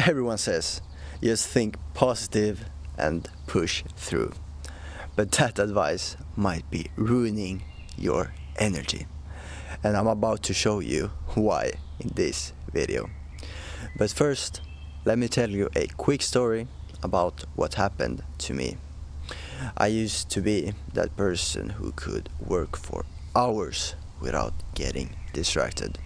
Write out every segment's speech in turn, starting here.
Everyone says, just think positive and push through. But that advice might be ruining your energy. And I'm about to show you why in this video. But first, let me tell you a quick story about what happened to me. I used to be that person who could work for hours without getting distracted.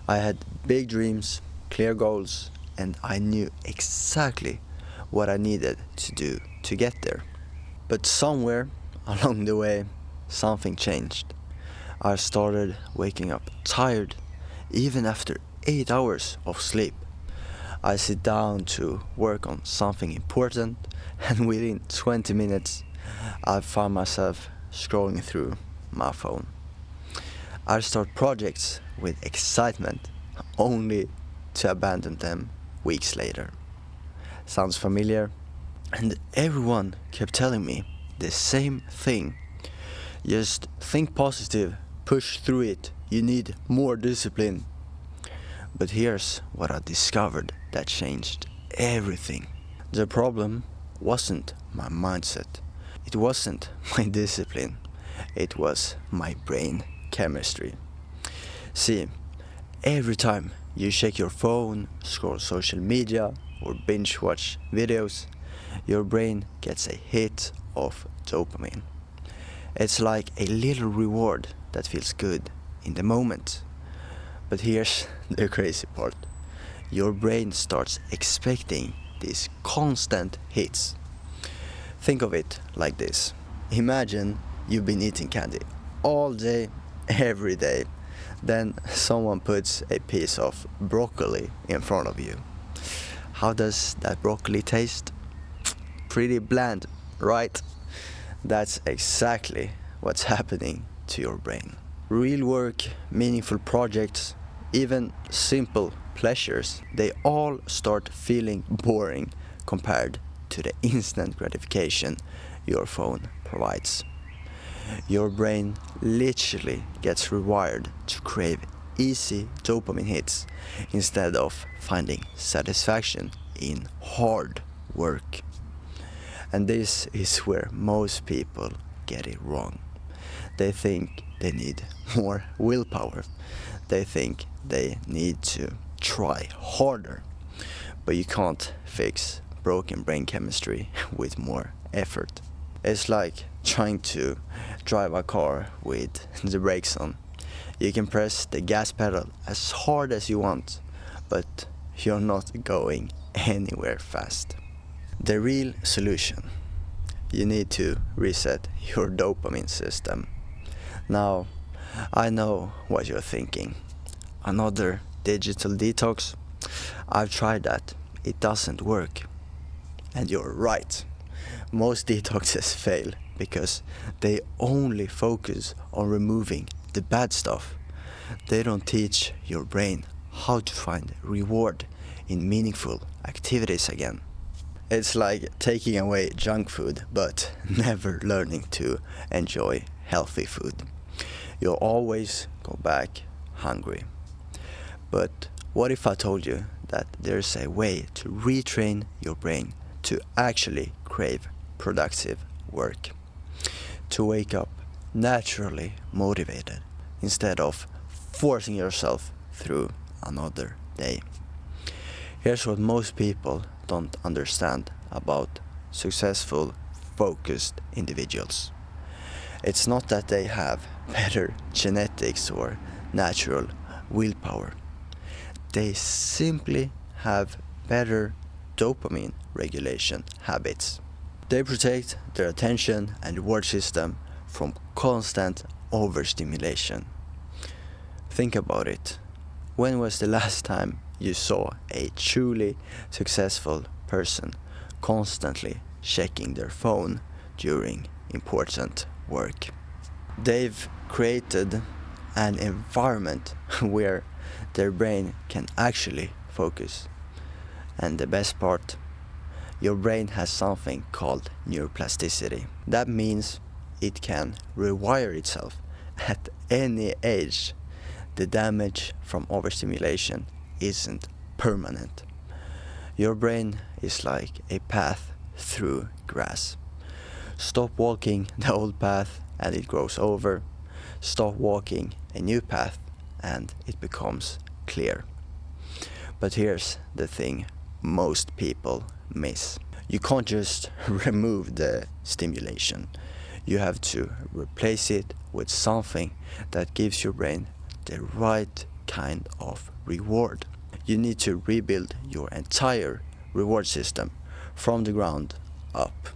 I had big dreams, clear goals, and I knew exactly what I needed to do to get there. But somewhere along the way, something changed. I started waking up tired, even after 8 hours of sleep. I sit down to work on something important, and within 20 minutes, I found myself scrolling through my phone. I start projects with excitement, only to abandon them weeks later. Sounds familiar? And everyone kept telling me the same thing. Just think positive, push through it, you need more discipline. But here's what I discovered that changed everything. The problem wasn't my mindset. It wasn't my discipline. It was my brain chemistry. See, every time you check your phone, scroll social media, or binge watch videos, your brain gets a hit of dopamine. It's like a little reward that feels good in the moment. But here's the crazy part. Your brain starts expecting these constant hits. Think of it like this. Imagine you've been eating candy all day, every day. Then someone puts a piece of broccoli in front of you. How does that broccoli taste? Pretty bland, right? That's exactly what's happening to your brain. Real work, meaningful projects, even simple pleasures, they all start feeling boring compared to the instant gratification your phone provides. Your brain literally gets rewired to crave easy dopamine hits instead of finding satisfaction in hard work. And this is where most people get it wrong. They think they need more willpower. They think they need to try harder. But you can't fix broken brain chemistry with more effort. It's like trying to drive a car with the brakes on. You can press the gas pedal as hard as you want, but you're not going anywhere fast. The real solution: you need to reset your dopamine system. Now, I know what you're thinking. Another digital detox? I've tried that. It doesn't work. And you're right. Most detoxes fail because they only focus on removing the bad stuff. They don't teach your brain how to find reward in meaningful activities again. It's like taking away junk food but never learning to enjoy healthy food. You'll always go back hungry. But what if I told you that there's a way to retrain your brain to actually crave productive work? To wake up naturally motivated instead of forcing yourself through another day. Here's what most people don't understand about successful, focused individuals. It's not that they have better genetics or natural willpower. They simply have better dopamine regulation habits. They protect their attention and reward system from constant overstimulation. Think about it. When was the last time you saw a truly successful person constantly checking their phone during important work? They've created an environment where their brain can actually focus. And the best part, your brain has something called neuroplasticity. That means it can rewire itself at any age. The damage from overstimulation isn't permanent. Your brain is like a path through grass. Stop walking the old path and it grows over. Stop walking a new path and it becomes clear. But here's the thing most people miss. You can't just remove the stimulation. You have to replace it with something that gives your brain the right kind of reward. You need to rebuild your entire reward system from the ground up.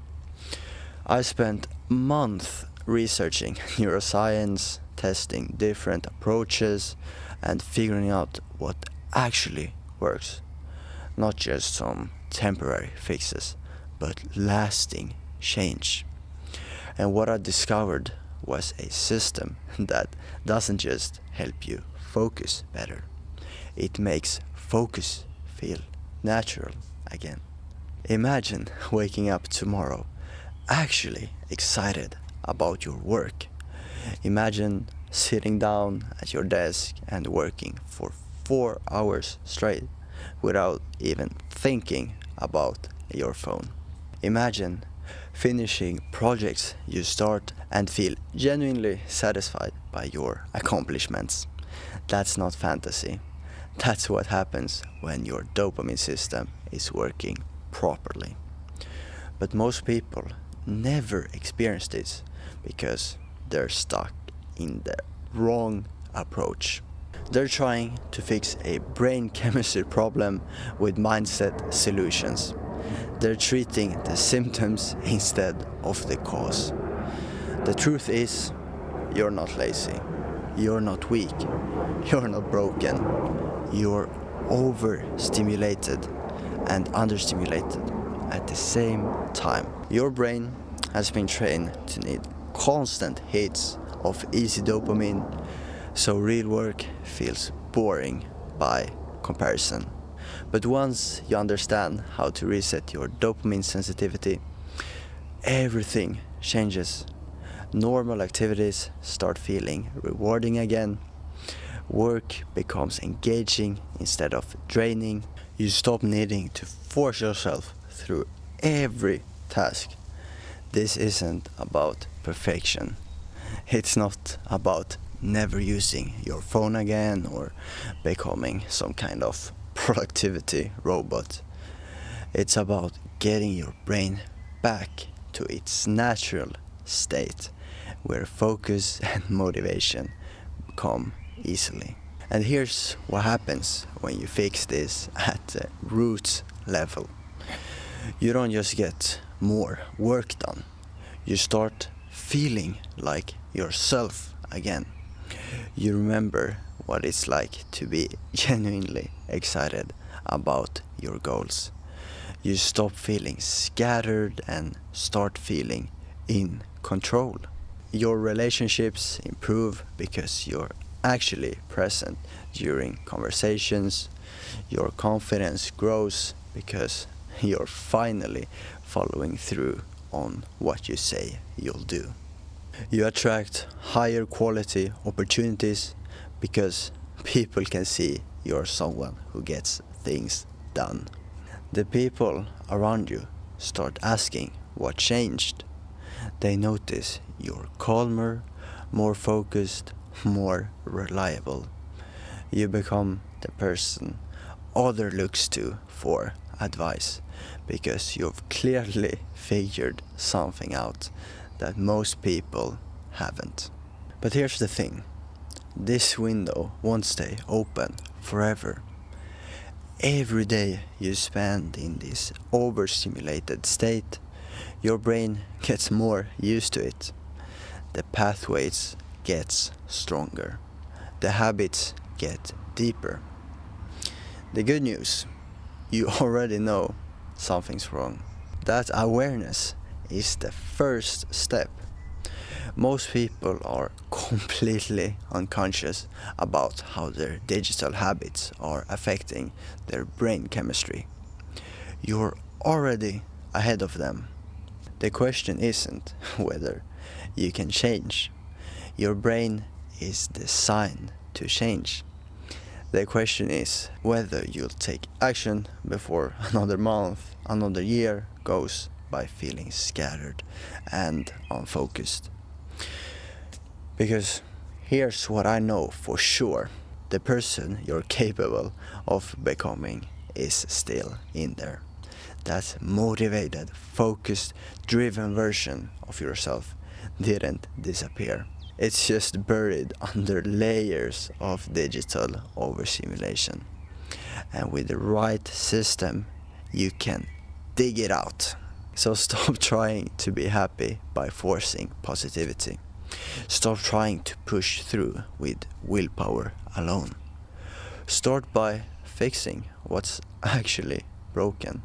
I spent months researching neuroscience, testing different approaches, and figuring out what actually works. Not just some temporary fixes, but lasting change. And what I discovered was a system that doesn't just help you focus better, it makes focus feel natural again. Imagine waking up tomorrow actually excited about your work. Imagine sitting down at your desk and working for 4 hours straight without even thinking about your phone. Imagine finishing projects you start and feel genuinely satisfied by your accomplishments. That's not fantasy. That's what happens when your dopamine system is working properly. But most people never experience this because they're stuck in the wrong approach. They're trying to fix a brain chemistry problem with mindset solutions. They're treating the symptoms instead of the cause. The truth is, you're not lazy, you're not weak, you're not broken, you're overstimulated and understimulated at the same time. Your brain has been trained to need constant hits of easy dopamine, so real work feels boring by comparison. But once you understand how to reset your dopamine sensitivity, everything changes. Normal activities start feeling rewarding again. Work becomes engaging instead of draining. You stop needing to force yourself through every task. This isn't about perfection. It's not about never using your phone again or becoming some kind of productivity robot. It's about getting your brain back to its natural state where focus and motivation come easily. And here's what happens when you fix this at the root level. You don't just get more work done. You start feeling like yourself again. You remember what it's like to be genuinely excited about your goals. You stop feeling scattered and start feeling in control. Your relationships improve because you're actually present during conversations. Your confidence grows because you're finally following through on what you say you'll do. You attract higher quality opportunities because people can see you're someone who gets things done. The people around you start asking what changed. They notice you're calmer, more focused, more reliable. You become the person others looks to for advice because you've clearly figured something out that most people haven't. But here's the thing. This window won't stay open forever. Every day you spend in this overstimulated state, your brain gets more used to it. The pathways get stronger. The habits get deeper. The good news, you already know something's wrong. That awareness is the first step. Most people are completely unconscious about how their digital habits are affecting their brain chemistry. You're already ahead of them. The question isn't whether you can change. Your brain is designed to change. The question is whether you'll take action before another month, another year goes by feeling scattered and unfocused. Because here's what I know for sure. The person you're capable of becoming is still in there. That motivated, focused, driven version of yourself didn't disappear. It's just buried under layers of digital overstimulation. And with the right system, you can dig it out. So stop trying to be happy by forcing positivity. Stop trying to push through with willpower alone. Start by fixing what's actually broken.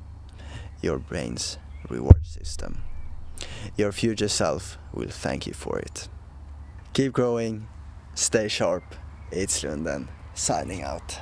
Your brain's reward system. Your future self will thank you for it. Keep growing, stay sharp. It's Lunden, signing out.